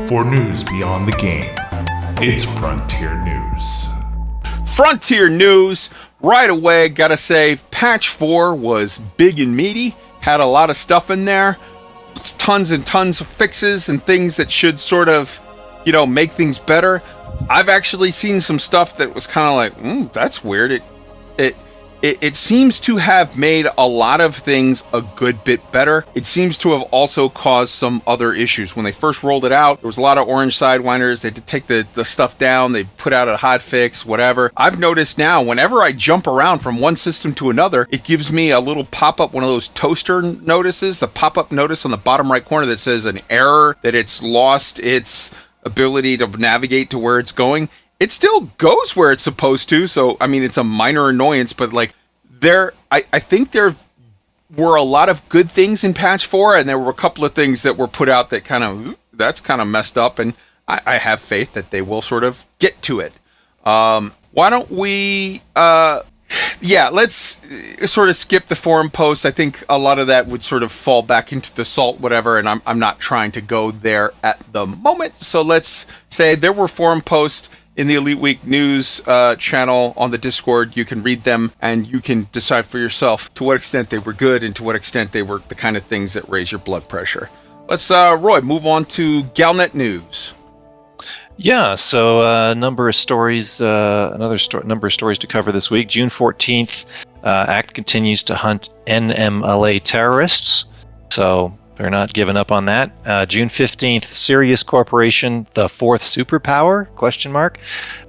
For news beyond the game, it's Frontier News. Frontier News, right away, gotta say, Patch 4 was big and meaty, had a lot of stuff in there, tons and tons of fixes and things that should sort of, make things better. I've actually seen some stuff that was kind of like, that's weird. It seems to have made a lot of things a good bit better. It seems to have also caused some other issues. When they first rolled it out, there was a lot of orange sidewinders. They did take the stuff down. They put out a hot fix, whatever. I've noticed now, whenever I jump around from one system to another, it gives me a little pop-up, one of those toaster notices, the pop-up notice on the bottom right corner that says an error, that it's lost its ability to navigate to where it's going. It still goes where it's supposed to, so, it's a minor annoyance, but, I think there were a lot of good things in Patch 4, and there were a couple of things that were put out that that's kind of messed up, and I have faith that they will sort of get to it. Why don't we, let's sort of skip the forum posts. I think a lot of that would sort of fall back into the salt, whatever, and I'm not trying to go there at the moment, so let's say there were forum posts in the Elite Week News channel on the Discord. You can read them, and you can decide for yourself to what extent they were good and to what extent they were the kind of things that raise your blood pressure. Let's, Roy, move on to GalNet News. Yeah, so number of stories to cover this week. June 14th, ACT continues to hunt NMLA terrorists, so they're not giving up on that. June 15th, SIRIUS Corporation, the fourth superpower, ?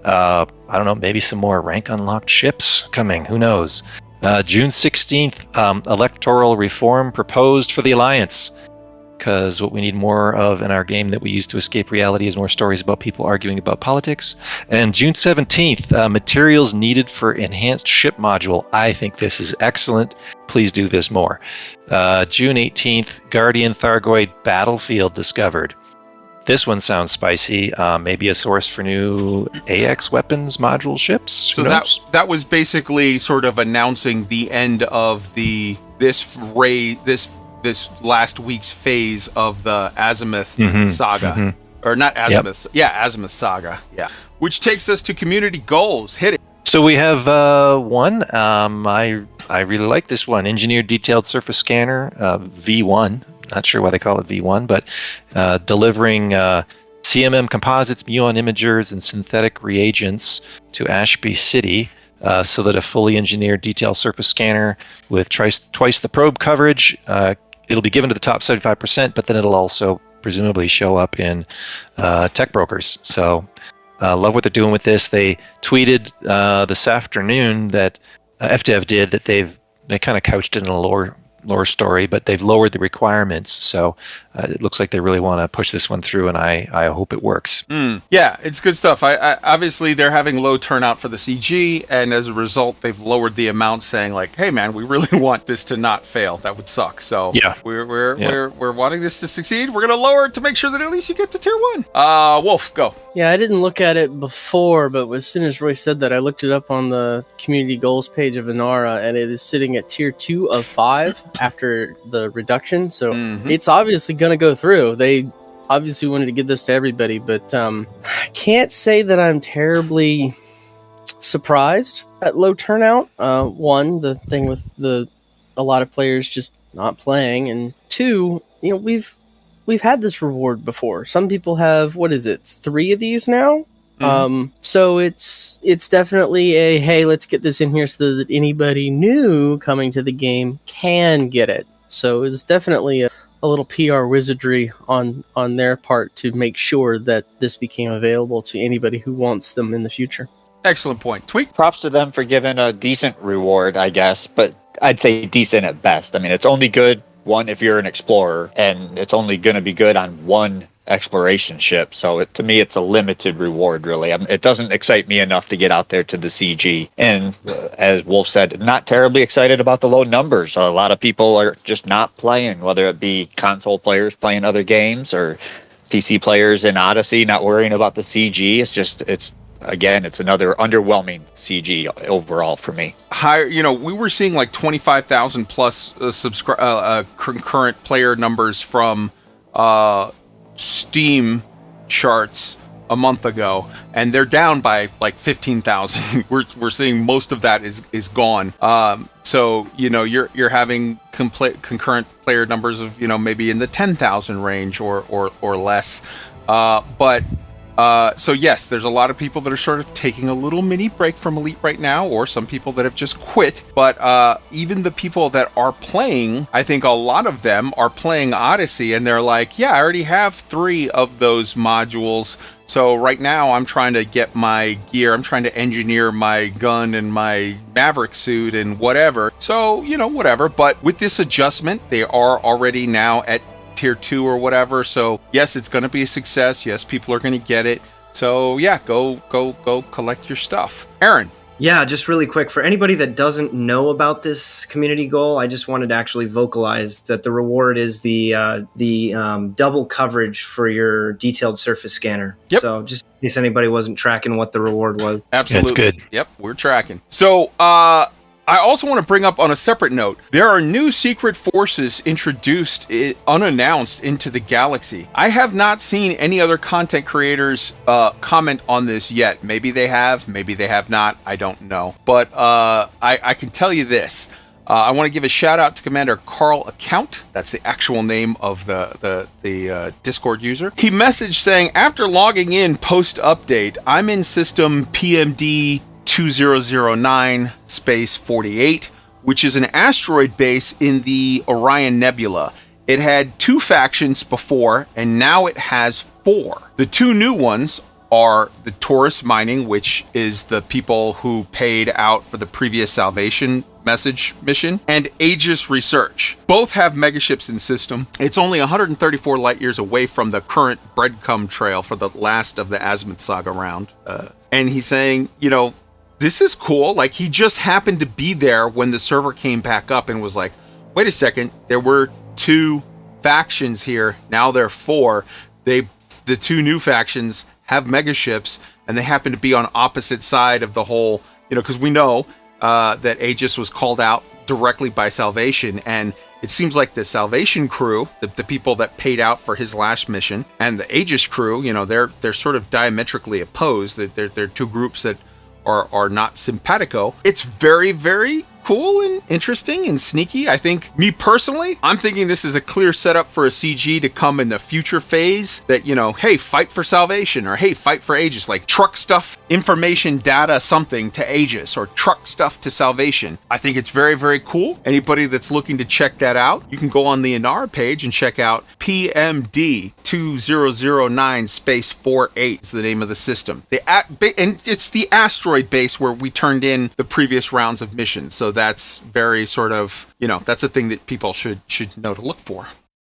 I don't know, maybe some more rank unlocked ships coming, who knows. June 16th, electoral reform proposed for the Alliance. Because what we need more of in our game that we use to escape reality is more stories about people arguing about politics. And June 17th, materials needed for enhanced ship module. I think this is excellent. Please do this more. June 18th, Guardian-THARGOID battlefield discovered. This one sounds spicy. Maybe a source for new AX weapons module ships. So that was basically sort of announcing the end of this last week's phase of the Azimuth saga. Mm-hmm. Or not Azimuth. Yep. Yeah, Azimuth saga. Yeah. Which takes us to community goals. Hit it. So we have one. I really like this one. Engineered Detailed Surface Scanner, V1. Not sure why they call it V1, but delivering CMM composites, Muon imagers, and synthetic reagents to Ashby City. So that a fully engineered detailed surface scanner with twice the probe coverage, it'll be given to the top 75%, but then it'll also presumably show up in tech brokers. So love what they're doing with this. They tweeted this afternoon that FDev did that they kind of couched it in a lore story, but they've lowered the requirements. So it looks like they really want to push this one through, and I hope it works. Yeah, it's good stuff. I obviously they're having low turnout for the CG, and as a result, they've lowered the amount, saying like, "Hey, man, we really want this to not fail. That would suck." So yeah, we're wanting this to succeed. We're gonna lower it to make sure that at least you get to tier 1. Wolf, go. Yeah, I didn't look at it before, but as soon as Roy said that, I looked it up on the community goals page of Inara, and it is sitting at tier 2 of 5 after the reduction. So it's obviously going to go through. They obviously wanted to give this to everybody, but I can't say that I'm terribly surprised at low turnout. One, the thing with a lot of players just not playing, and two, we've had this reward before. Some people have, 3 of these now? So it's definitely a, hey, let's get this in here so that anybody new coming to the game can get it. So it's definitely a little PR wizardry on their part to make sure that this became available to anybody who wants them in the future. Excellent point. Tweak. Props to them for giving a decent reward, I guess, but I'd say decent at best. I mean, it's only good, one, if you're an explorer, and it's only going to be good on one exploration ship. So to me, it's a limited reward, really. It doesn't excite me enough to get out there to the CG. And as Wolf said, not terribly excited about the low numbers. A lot of people are just not playing, whether it be console players playing other games or PC players in Odyssey not worrying about the CG. It's another underwhelming CG overall for me. Higher, we were seeing like 25,000 plus concurrent player numbers from Steam charts a month ago, and they're down by like 15,000. We're seeing most of that is gone. So you're having concurrent player numbers of maybe in the 10,000 range or less. So yes, there's a lot of people that are sort of taking a little mini break from Elite right now, or some people that have just quit. But even the people that are playing, I think a lot of them are playing Odyssey, and they're like, yeah, I already have 3 of those modules. So right now I'm trying to get my gear. I'm trying to engineer my gun and my Maverick suit and whatever. So, whatever. But with this adjustment, they are already now at tier 2 or whatever. So yes, it's going to be a success. Yes, people are going to get it. So yeah, go collect your stuff. Aron. Yeah, just really quick, for anybody that doesn't know about this community goal, I just wanted to actually vocalize that the reward is the double coverage for your detailed surface scanner. Yep. So just in case anybody wasn't tracking what the reward was. Absolutely. That's good. Yep, we're tracking. So I also want to bring up on a separate note, there are new secret forces introduced unannounced into the galaxy. I have not seen any other content creators comment on this yet. Maybe they have, maybe they have not. I don't know. But I can tell you this. I want to give a shout out to Commander Carl Account. That's the actual name of the Discord user. He messaged saying, after logging in post-update, I'm in system PMD 2009 space 48, which is an asteroid base in the Orion Nebula. It had 2 factions before, and now it has 4. The 2 new ones are the Taurus Mining, which is the people who paid out for the previous Salvation message mission, and Aegis Research. Both have megaships in system. It's only 134 light years away from the current breadcrumb trail for the last of the Azimuth Saga round. And he's saying, this is cool. Like, he just happened to be there when the server came back up and was like, wait a second, there were 2 factions here. Now there are 4. The 2 new factions have megaships, and they happen to be on opposite side of the whole, because we know that Aegis was called out directly by Salvation, and it seems like the Salvation crew, the people that paid out for his last mission, and the Aegis crew, they're sort of diametrically opposed. They're 2 groups that are not simpatico. It's very, very cool and interesting and sneaky. I think, me personally, I'm thinking this is a clear setup for a CG to come in the future phase that, hey, fight for Salvation, or hey, fight for Aegis, like truck stuff, information, data, something to Aegis, or truck stuff to Salvation. I think it's very, very cool. Anybody that's looking to check that out, you can go on the Inara page and check out PMD 2009 space 48 is the name of the system. And it's the asteroid base where we turned in the previous rounds of missions. So that's very sort of, that's a thing that people should know to look for.